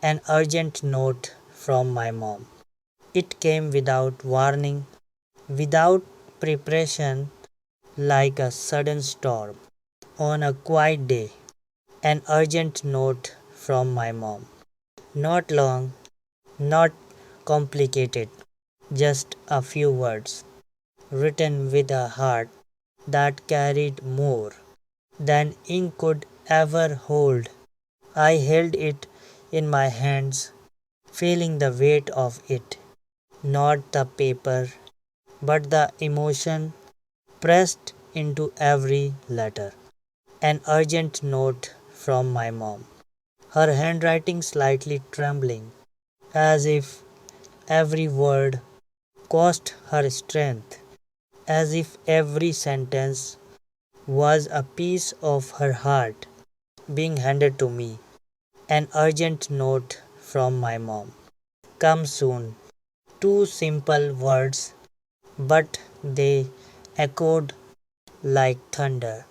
An urgent note from my mom. It came without warning, without preparation, like a sudden storm. On a quiet day, an urgent note from my mom. Not long, not complicated, just a few words, written with a heart that carried more than ink could ever hold. I held it in my hands, feeling the weight of it, not the paper, but the emotion pressed into every letter. An urgent note from my mom, her handwriting slightly trembling, as if every word cost her strength, as if every sentence was a piece of her heart being handed to me. An urgent note from my mom. Come soon. Two simple words, but they echoed like thunder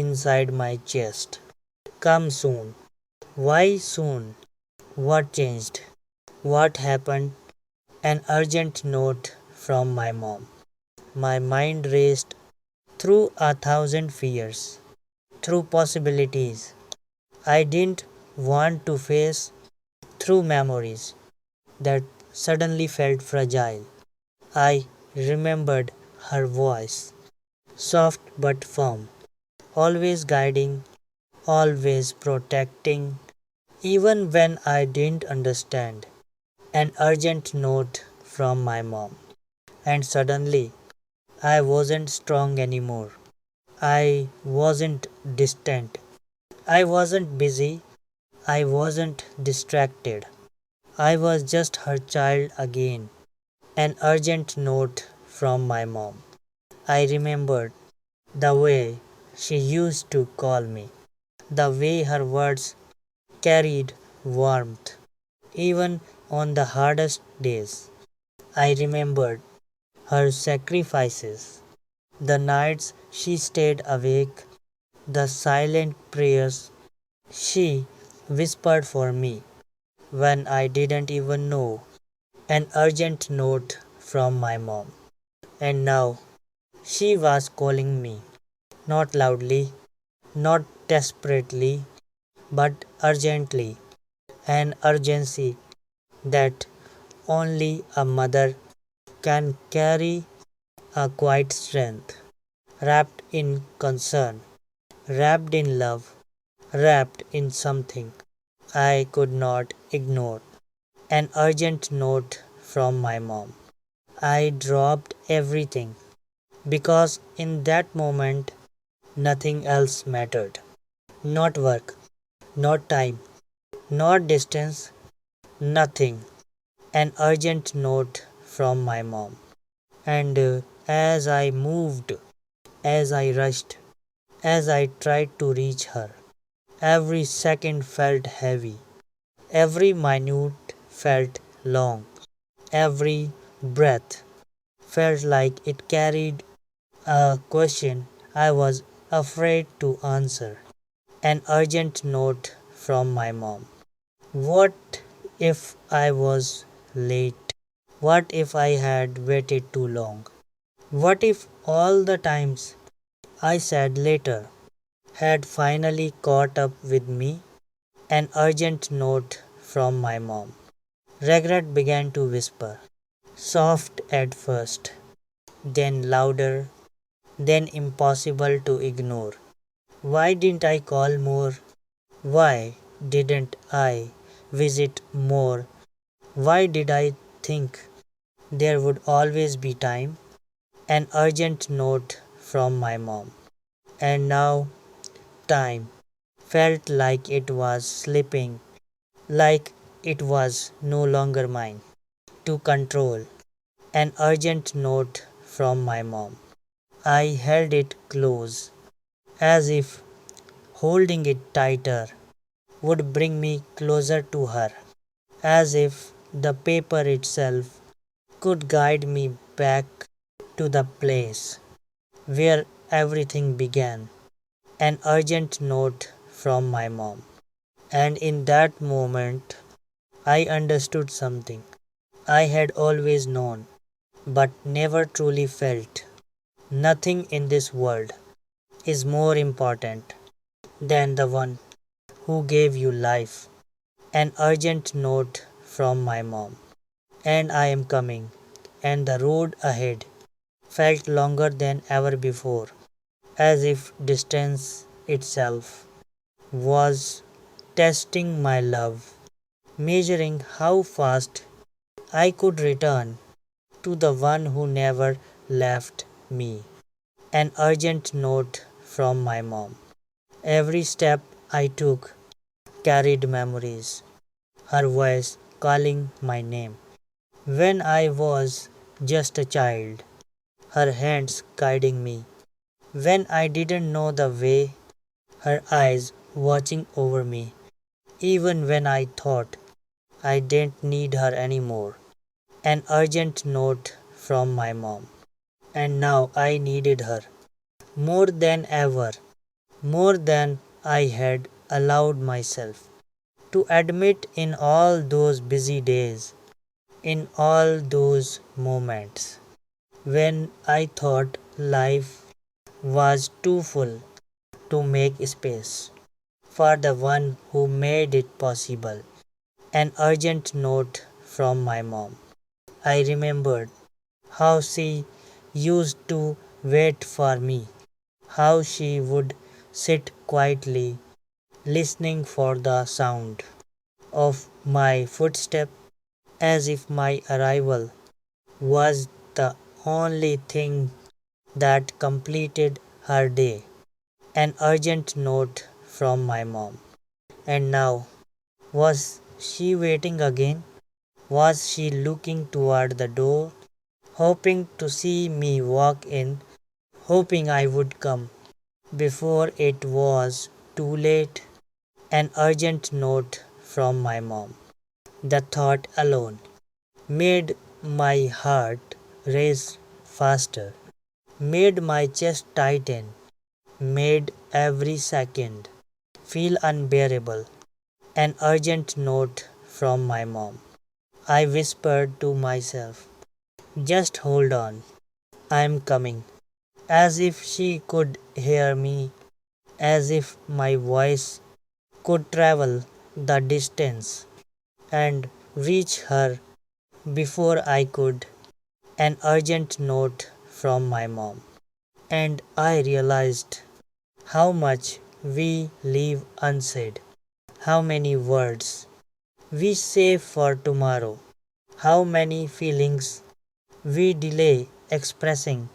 inside my chest. Come soon. Why soon? What changed? What happened? An urgent note from my mom. My mind raced through a thousand fears, through possibilities I didn't want to face, through memories that suddenly felt fragile. I remembered her voice, soft but firm, always guiding, always protecting, even when I didn't understand. An urgent note from my mom. And suddenly, I wasn't strong anymore. I wasn't distant. I wasn't busy. I wasn't distracted. I was just her child again. An urgent note from my mom. I remembered the way she used to call me, the way her words carried warmth, even on the hardest days. I remembered her sacrifices, the nights she stayed awake, the silent prayers she whispered for me when I didn't even know. An urgent note from my mom. And now she was calling me, not loudly, not desperately, but urgently. An urgency that only a mother can carry, a quiet strength, wrapped in concern, wrapped in love, wrapped in something I could not ignore. An urgent note from my mom. I dropped everything because in that moment nothing else mattered. Not work, not time, not distance, nothing. An urgent note from my mom. And as I moved, as I rushed, as I tried to reach her, every second felt heavy, every minute felt long, every breath felt like it carried a question I was afraid to answer. An urgent note from my mom. What if I was late? What if I had waited too long? What if all the times I said later had finally caught up with me? An urgent note from my mom. Regret began to whisper, soft at first, then louder, then impossible to ignore. Why didn't I call more? Why didn't I visit more? Why did I think there would always be time? An urgent note from my mom. And now time felt like it was slipping, like it was no longer mine to control. An urgent note from my mom. I held it close, as if holding it tighter would bring me closer to her, as if the paper itself could guide me back to the place where everything began. An urgent note from my mom. And in that moment, I understood something I had always known, but never truly felt. Nothing in this world is more important than the one who gave you life. An urgent note from my mom. And I am coming. And the road ahead felt longer than ever before, as if distance itself was testing my love, measuring how fast I could return to the one who never left me. An urgent note from my mom. Every step I took carried memories, her voice calling my name. When I was just a child, her hands guiding me. When I didn't know the way, her eyes watching over me. Even when I thought I didn't need her anymore. An urgent note from my mom. And now I needed her more than ever, more than I had allowed myself to admit in all those busy days, in all those moments when I thought life was too full to make space for the one who made it possible. An urgent note from my mom. I remembered how she used to wait for me, how she would sit quietly listening for the sound of my footstep as if my arrival was the only thing that completed her day. An urgent note from my mom. And now, was she waiting again? Was she looking toward the door, hoping to see me walk in, hoping I would come before it was too late? An urgent note from my mom. The thought alone made my heart race faster, made my chest tighten, made every second feel unbearable. An urgent note from my mom. I whispered to myself, just hold on, I'm coming. As if she could hear me, as if my voice could travel the distance and reach her before I could. An urgent note from my mom. And I realized how much we leave unsaid, how many words we save for tomorrow, how many feelings we delay expressing